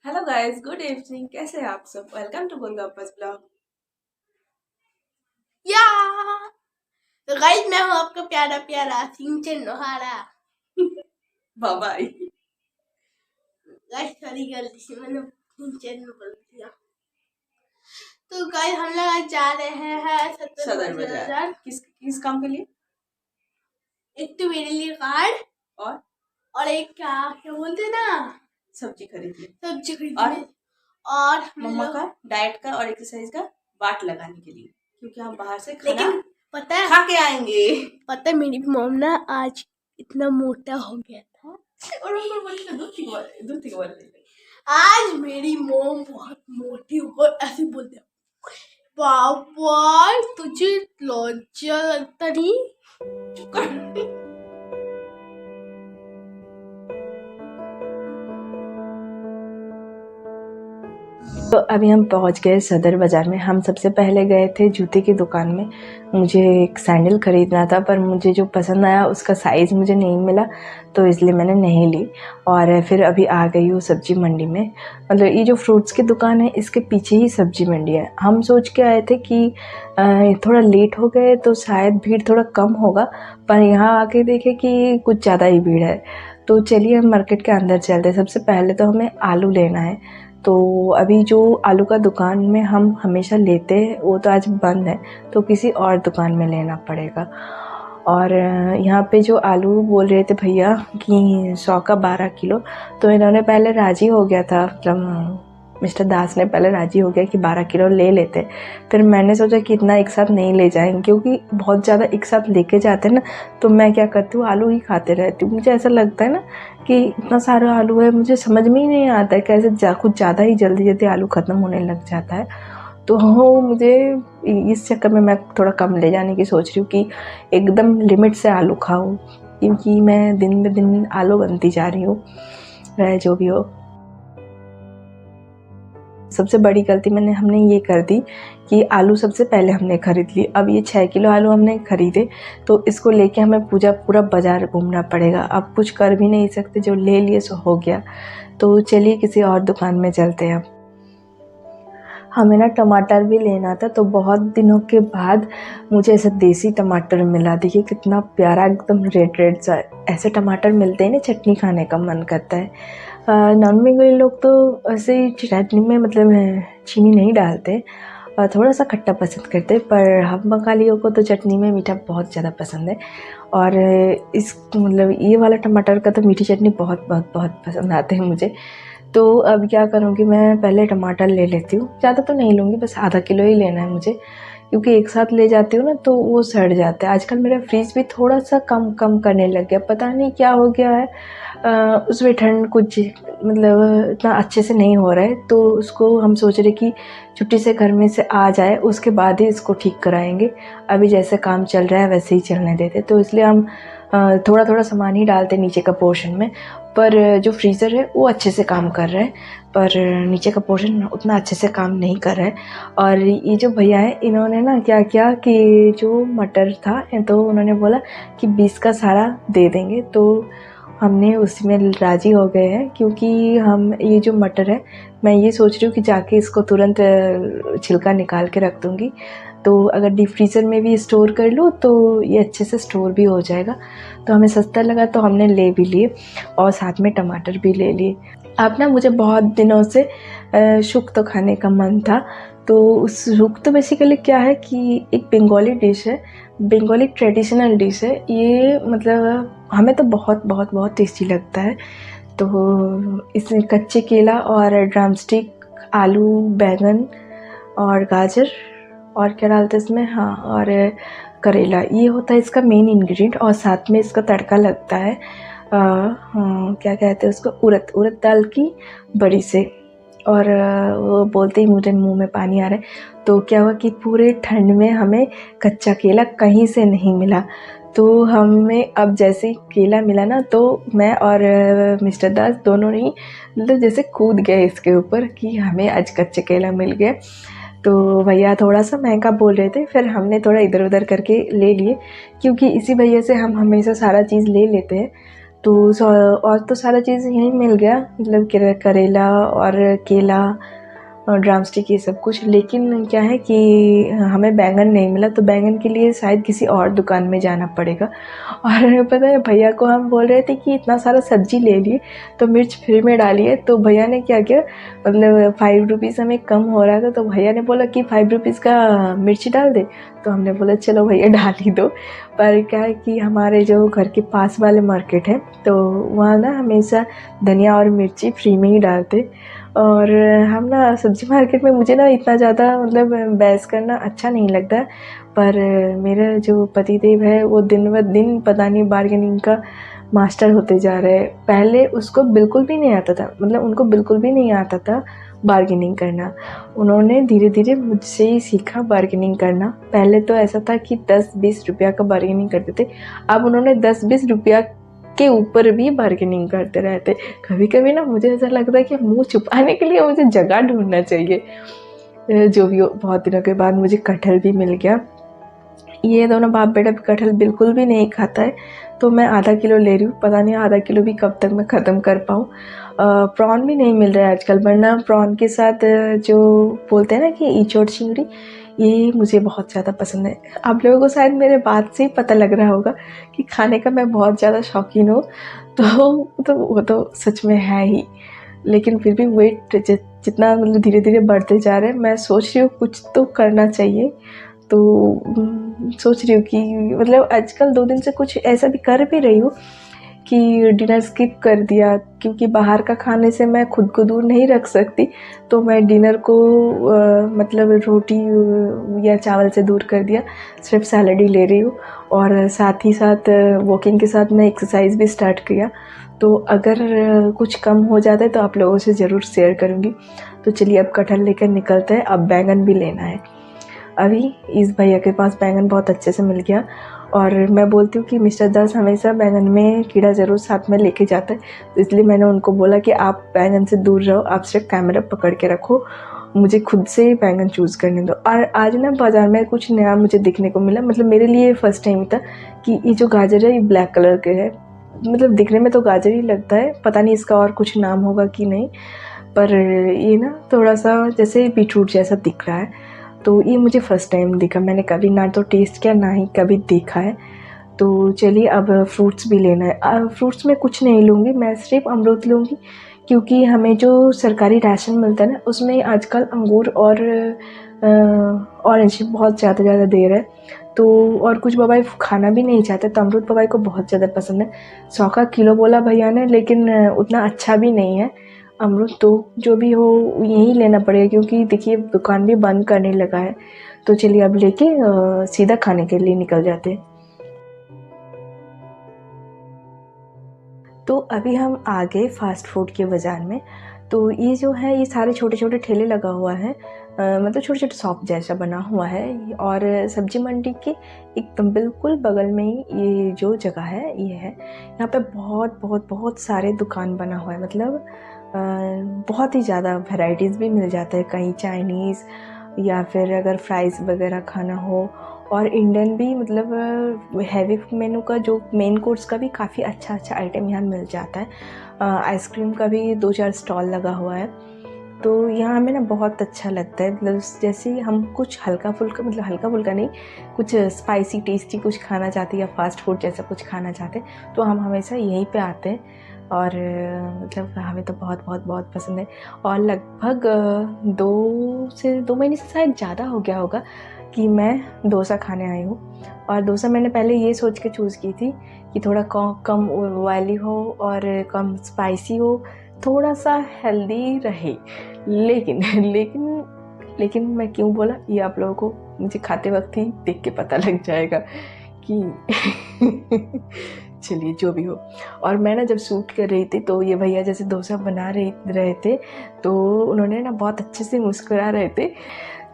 Hello guys, good evening. कैसे हैं आप सब? Welcome to Golgappas blog. या तो गाइस मैं हूँ आपका प्यारा प्यारा Sinchan Lohara. Bye. Guys sorry गलती से मैंने सिंचन में बोल दिया। तो गाइस हम लोग आज जा रहे हैं सदर बाजार। किस किस काम के लिए? एक तो मेरे लिए कार्ड और एक क्या क्या बोलते हैं ना, सब्जी खरीदने। सब्जी खरीदने और मम्मा का डाइट का और एक्सरसाइज का बाट लगाने के लिए, क्योंकि हम बाहर से खाना लेकिन पता है खा के आएंगे। पता है मेरी मॉम ना आज इतना मोटा हो गया था और उनको बोली दूध की बोल आज मेरी मॉम बहुत मोटी हो गई, ऐसे बोलते हैं पापा तुझे लज्जा लगता नहीं। तो अभी हम पहुंच गए सदर बाज़ार में। हम सबसे पहले गए थे जूते की दुकान में। मुझे एक सैंडल ख़रीदना था, पर मुझे जो पसंद आया उसका साइज़ मुझे नहीं मिला, तो इसलिए मैंने नहीं ली। और फिर अभी आ गई हूँ सब्ज़ी मंडी में। मतलब ये जो फ्रूट्स की दुकान है इसके पीछे ही सब्ज़ी मंडी है। हम सोच के आए थे कि थोड़ा लेट हो गए तो शायद भीड़ थोड़ा कम होगा, पर यहाँ आके देखे कि कुछ ज़्यादा ही भीड़ है। तो चलिए हम मार्केट के अंदर चलते हैं। सबसे पहले तो हमें आलू लेना है। तो अभी जो आलू का दुकान में हम हमेशा लेते हैं वो तो आज बंद है, तो किसी और दुकान में लेना पड़ेगा। और यहाँ पे जो आलू बोल रहे थे भैया कि 100 का 12 किलो, तो इन्होंने पहले राज़ी हो गया था, मतलब मिस्टर दास ने पहले राज़ी हो गया कि 12 किलो ले लेते। फिर मैंने सोचा कि इतना एक साथ नहीं ले जाएंगे, क्योंकि बहुत ज़्यादा एक साथ लेके जाते हैं ना, तो मैं क्या करती हूँ आलू ही खाते रहती हूँ। मुझे ऐसा लगता है ना कि इतना सारा आलू है, मुझे समझ में ही नहीं आता है कैसे कुछ ज़्यादा ही जल्दी जल्दी आलू ख़त्म होने लग जाता है। तो मुझे इस चक्कर में मैं थोड़ा कम ले जाने की सोच रही हूँ कि एकदम लिमिट से आलू खाऊं, क्योंकि मैं दिन ब दिन आलू बनती जा रही हूँ, वह जो भी हो। सबसे बड़ी गलती हमने ये कर दी कि आलू सबसे पहले हमने ख़रीद ली। अब ये 6 किलो आलू हमने ख़रीदे, तो इसको लेके हमें पूरा बाज़ार घूमना पड़ेगा। अब कुछ कर भी नहीं सकते, जो ले लिए सो हो गया। तो चलिए किसी और दुकान में चलते हैं। अब हमें ना टमाटर भी लेना था, तो बहुत दिनों के बाद मुझे ऐसा देसी टमाटर मिला। देखिए कितना प्यारा, एकदम रेड रेड सा। ऐसे टमाटर मिलते हैं ना, चटनी खाने का मन करता है। नॉन बंगाली लोग तो ऐसे ही चटनी में मतलब चीनी नहीं डालते, थोड़ा सा खट्टा पसंद करते हैं, पर हम बंगालियों को तो चटनी में मीठा बहुत ज़्यादा पसंद है। और इस मतलब ये वाला टमाटर का तो मीठी चटनी बहुत बहुत बहुत पसंद आते हैं मुझे। तो अब क्या करूँगी, मैं पहले टमाटर ले लेती हूँ। ज़्यादा तो नहीं लूँगी, बस आधा किलो ही लेना है मुझे, क्योंकि एक साथ ले जाती हूँ ना तो वो सड़ जाता है। आजकल मेरा फ्रीज भी थोड़ा सा कम कम करने लग गया, पता नहीं क्या हो गया है। उसमें ठंड कुछ मतलब इतना अच्छे से नहीं हो रहा है, तो उसको हम सोच रहे कि छुट्टी से घर में से आ जाए उसके बाद ही इसको ठीक कराएंगे। अभी जैसे काम चल रहा है वैसे ही चलने देते, तो इसलिए हम थोड़ा थोड़ा सामान ही डालते नीचे का पोर्शन में। पर जो फ्रीज़र है वो अच्छे से काम कर रहा है, पर नीचे का पोर्शन उतना अच्छे से काम नहीं कर रहा है। और ये जो भैया है इन्होंने ना क्या किया कि जो मटर था तो उन्होंने बोला कि 20 का सारा दे देंगे, तो हमने उसी में राज़ी हो गए हैं। क्योंकि हम ये जो मटर है, मैं ये सोच रही हूँ कि जाके इसको तुरंत छिलका निकाल के रख दूँगी, तो अगर डीप फ्रीज़र में भी स्टोर कर लूँ तो ये अच्छे से स्टोर भी हो जाएगा। तो हमें सस्ता लगा तो हमने ले भी लिए, और साथ में टमाटर भी ले लिए। अब ना मुझे बहुत दिनों से शुक खाने का मन था। तो उस शुक तो बेसिकली क्या है कि एक बंगाली डिश है, बंगाली ट्रेडिशनल डिश है ये। मतलब हमें तो बहुत बहुत बहुत टेस्टी लगता है। तो इसमें कच्चे केला और ड्रमस्टिक, आलू, बैंगन और गाजर, और क्या डालते हैं इसमें, हाँ, और करेला, ये होता है इसका मेन इंग्रेडिएंट। और साथ में इसका तड़का लगता है क्या कहते हैं उसको, उड़द दाल की बड़ी से। और वो बोलते ही मुझे मुंह में पानी आ रहा है। तो क्या हुआ कि पूरे ठंड में हमें कच्चा केला कहीं से नहीं मिला, तो हमें अब जैसे ही केला मिला ना, तो मैं और मिस्टर दास दोनों ने मतलब जैसे कूद गए इसके ऊपर कि हमें आज कच्चा केला मिल गया। तो भैया थोड़ा सा महंगा बोल रहे थे, फिर हमने थोड़ा इधर उधर करके ले लिए, क्योंकि इसी भैया से हम हमेशा सारा चीज़ ले लेते हैं। और तो सारा चीज़ यहीं मिल गया, मतलब करेला और केला और ड्रमस्टिक ये सब कुछ। लेकिन क्या है कि हमें बैंगन नहीं मिला, तो बैंगन के लिए शायद किसी और दुकान में जाना पड़ेगा। और पता है भैया को हम बोल रहे थे कि इतना सारा सब्जी ले लिए तो मिर्च फ्री में डालिए, तो भैया ने क्या किया, मतलब 5 रुपीज़ हमें कम हो रहा था तो भैया ने बोला कि 5 रुपीज़ का मिर्ची डाल दे। तो हमने बोला चलो भैया डाल ही दो। पर क्या है कि हमारे जो घर के पास वाले मार्केट है तो वहाँ ना हमेशा धनिया और मिर्ची फ्री में ही डालते। और हम ना सब्जी मार्केट में, मुझे ना इतना ज़्यादा मतलब बहस करना अच्छा नहीं लगता, पर मेरा जो पतिदेव है वो दिन ब दिन पता नहीं बार्गेनिंग का मास्टर होते जा रहे हैं। पहले उसको बिल्कुल भी नहीं आता था, मतलब उनको बिल्कुल भी नहीं आता था बार्गेनिंग करना। उन्होंने धीरे धीरे मुझसे ही सीखा बार्गेनिंग करना। पहले तो ऐसा था कि 10-20 रुपया का बार्गेनिंग करते थे, अब उन्होंने 10-20 रुपया के ऊपर भी बार्गेनिंग करते रहते। कभी कभी ना मुझे ऐसा लगता है कि मुंह छुपाने के लिए मुझे जगह ढूंढना चाहिए। जो भी हो, बहुत दिनों के बाद मुझे कटहल भी मिल गया। ये दोनों बाप बेटा कटहल बिल्कुल भी नहीं खाता है, तो मैं आधा किलो ले रही हूँ। पता नहीं आधा किलो भी कब तक मैं ख़त्म कर पाऊँ। प्रॉन भी नहीं मिल रहा है आजकल, वरना प्रॉन के साथ जो बोलते हैं ना कि इचोट चिंगड़ी, ये मुझे बहुत ज़्यादा पसंद है। आप लोगों को शायद मेरे बात से ही पता लग रहा होगा कि खाने का मैं बहुत ज़्यादा शौकीन हूँ, तो वो तो सच में है ही। लेकिन फिर भी वेट जितना मतलब धीरे धीरे बढ़ते जा रहे हैं, मैं सोच रही हूँ कुछ तो करना चाहिए। तो सोच रही हूँ कि मतलब आजकल 2 दिन से कुछ ऐसा भी कर भी रही हूँ कि डिनर स्किप कर दिया, क्योंकि बाहर का खाने से मैं खुद को दूर नहीं रख सकती। तो मैं डिनर को मतलब रोटी या चावल से दूर कर दिया, सिर्फ सैलड ही ले रही हूँ। और साथ ही साथ वॉकिंग के साथ मैं एक्सरसाइज भी स्टार्ट किया। तो अगर कुछ कम हो जाता है तो आप लोगों से ज़रूर शेयर करूँगी। तो चलिए अब कटहल लेकर निकलते हैं। अब बैंगन भी लेना है। अभी इस भैया के पास बैंगन बहुत अच्छे से मिल गया, और मैं बोलती हूँ कि मिस्टर दास हमेशा बैंगन में कीड़ा ज़रूर साथ में लेके जाता है, तो इसलिए मैंने उनको बोला कि आप बैंगन से दूर रहो, आप सिर्फ कैमरा पकड़ के रखो, मुझे खुद से बैंगन चूज़ करने दो। और आज ना बाज़ार में कुछ नया मुझे देखने को मिला, मतलब मेरे लिए फर्स्ट टाइम था कि ये जो गाजर है ये ब्लैक कलर के है। मतलब दिखने में तो गाजर ही लगता है, पता नहीं इसका और कुछ नाम होगा कि नहीं, पर ये ना थोड़ा सा जैसे बीटरूट जैसा दिख रहा है। तो ये मुझे फ़र्स्ट टाइम दिखा, मैंने कभी ना तो टेस्ट किया ना ही कभी देखा है। तो चलिए अब फ्रूट्स भी लेना है। फ्रूट्स में कुछ नहीं लूँगी, मैं सिर्फ अमरूद लूँगी, क्योंकि हमें जो सरकारी राशन मिलता है ना उसमें आजकल अंगूर और ऑरेंज बहुत ज़्यादा दे रहा है। तो और कुछ बबाई खाना भी नहीं चाहते, तो अमरूद बबाई को बहुत ज़्यादा पसंद है। 100 का किलो बोला भैया ने, लेकिन उतना अच्छा भी नहीं है अमरूद। तो जो भी हो यही लेना पड़ेगा, क्योंकि देखिए दुकान भी बंद करने लगा है। तो चलिए अब लेके सीधा खाने के लिए निकल जाते हैं। तो अभी हम आ गए फास्ट फूड के बाज़ार में। तो ये जो है ये सारे छोटे छोटे ठेले लगा हुआ है, मतलब छोटे छोटे शॉप जैसा बना हुआ है। और सब्जी मंडी के एकदम बिल्कुल बगल में ही ये जो जगह है ये है। यहाँ पे बहुत सारे दुकान बना हुआ है, मतलब बहुत ही ज़्यादा वैरायटीज़ भी मिल जाता है। कहीं चाइनीज़ या फिर अगर फ्राइज़ वगैरह खाना हो, और इंडियन भी, मतलब हैवी मेनू का जो मेन कोर्स का भी काफ़ी अच्छा आइटम यहाँ मिल जाता है। आइसक्रीम का भी 2-4 स्टॉल लगा हुआ है। तो यहाँ हमें ना बहुत अच्छा लगता है, मतलब जैसे हम कुछ हल्का फुल्का नहीं, कुछ स्पाइसी टेस्टी कुछ खाना चाहते हैं या फास्ट फूड जैसा कुछ खाना चाहते हैं, तो हम हमेशा यहीं पे आते हैं। और मतलब हमें तो बहुत पसंद है। और लगभग 2 महीने से शायद ज़्यादा हो गया होगा कि मैं डोसा खाने आई हूँ। और डोसा मैंने पहले ये सोच के चूज़ की थी कि थोड़ा कम ऑयली हो और कम स्पाइसी हो, थोड़ा सा हेल्दी रहे। लेकिन मैं क्यों बोला ये आप लोगों को मुझे खाते वक्त ही देख के पता लग जाएगा कि चलिए जो भी हो। और मैं ना जब शूट कर रही थी तो ये भैया जैसे डोसा बना रहे थे, तो उन्होंने ना बहुत अच्छे से मुस्कुरा रहे थे।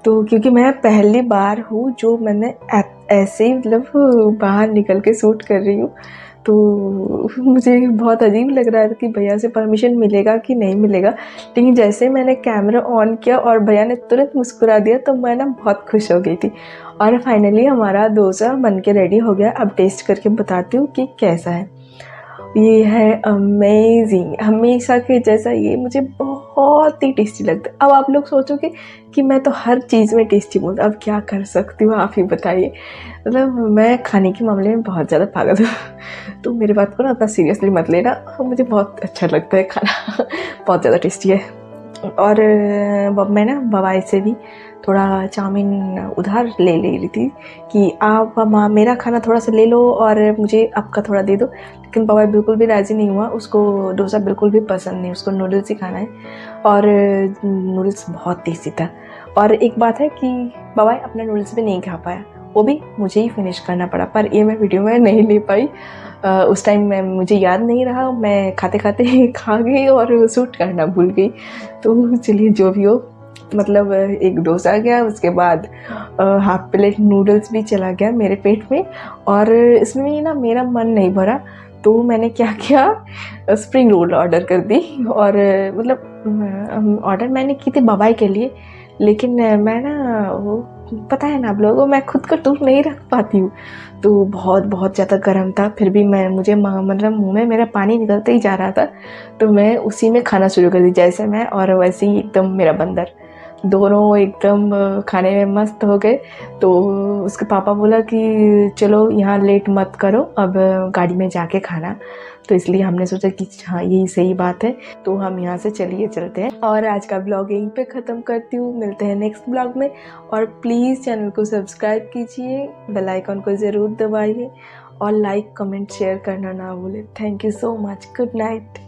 तो क्योंकि मैं पहली बार हूँ जो मैंने ऐसे ही मतलब बाहर निकल के शूट कर रही हूँ, तो मुझे बहुत अजीब लग रहा था कि भैया से परमिशन मिलेगा कि नहीं मिलेगा। लेकिन जैसे मैंने कैमरा ऑन किया और भैया ने तुरंत मुस्कुरा दिया, तो मैं ना बहुत खुश हो गई थी। और फाइनली हमारा डोसा बन के रेडी हो गया। अब टेस्ट करके बताती हूँ कि कैसा है। ये है अमेजिंग, हमेशा के जैसा ये मुझे बहुत ही टेस्टी लगता है। अब आप लोग सोचोगे कि मैं तो हर चीज़ में टेस्टी बोलता, अब क्या कर सकती हूँ आप ही बताइए। मतलब मैं खाने के मामले में बहुत ज़्यादा पागल हूँ, तो मेरी बात को ना इतना सीरियसली मत लेना, मुझे बहुत अच्छा लगता है खाना बहुत ज़्यादा टेस्टी है। और मैं ना बवाई से भी थोड़ा चाउमीन उधार ले रही थी कि आप मेरा खाना थोड़ा सा ले लो और मुझे आपका थोड़ा दे दो, लेकिन बवाई बिल्कुल भी राज़ी नहीं हुआ। उसको डोसा बिल्कुल भी पसंद नहीं, उसको नूडल्स ही खाना है और नूडल्स बहुत टेस्टी था। और एक बात है कि बवाई अपना नूडल्स भी नहीं खा पाया, वो भी मुझे ही फिनिश करना पड़ा, पर ये मैं वीडियो में नहीं ले पाई। उस टाइम मैं मुझे याद नहीं रहा, मैं खाते खाते खा गई और शूट करना भूल गई। तो चलिए जो भी हो, मतलब एक डोसा गया, उसके बाद हाफ प्लेट नूडल्स भी चला गया मेरे पेट में, और इसमें ना मेरा मन नहीं भरा, तो मैंने क्या किया, स्प्रिंग रोल ऑर्डर कर दी। और मतलब ऑर्डर मैंने की थी बवाई के लिए, लेकिन मैं ना वो पता है ना आप लोगों को, मैं खुद को दूर नहीं रख पाती हूँ, तो बहुत बहुत ज़्यादा गर्म था, फिर भी मुझे मतलब मुंह में मेरा पानी निकलते ही जा रहा था, तो मैं उसी में खाना शुरू कर दी, जैसे मैं और वैसे ही एकदम मेरा बंदर, दोनों एकदम खाने में मस्त हो गए। तो उसके पापा बोला कि चलो यहाँ लेट मत करो, अब गाड़ी में जाके खाना, तो इसलिए हमने सोचा कि हाँ यही सही बात है, तो हम यहाँ से चलते हैं। और आज का ब्लॉग यहीं पे ख़त्म करती हूँ, मिलते हैं नेक्स्ट ब्लॉग में। और प्लीज़ चैनल को सब्सक्राइब कीजिए, बेल आइकन को ज़रूर दबाइए और लाइक कमेंट शेयर करना ना भूलें। Thank you so much, good night.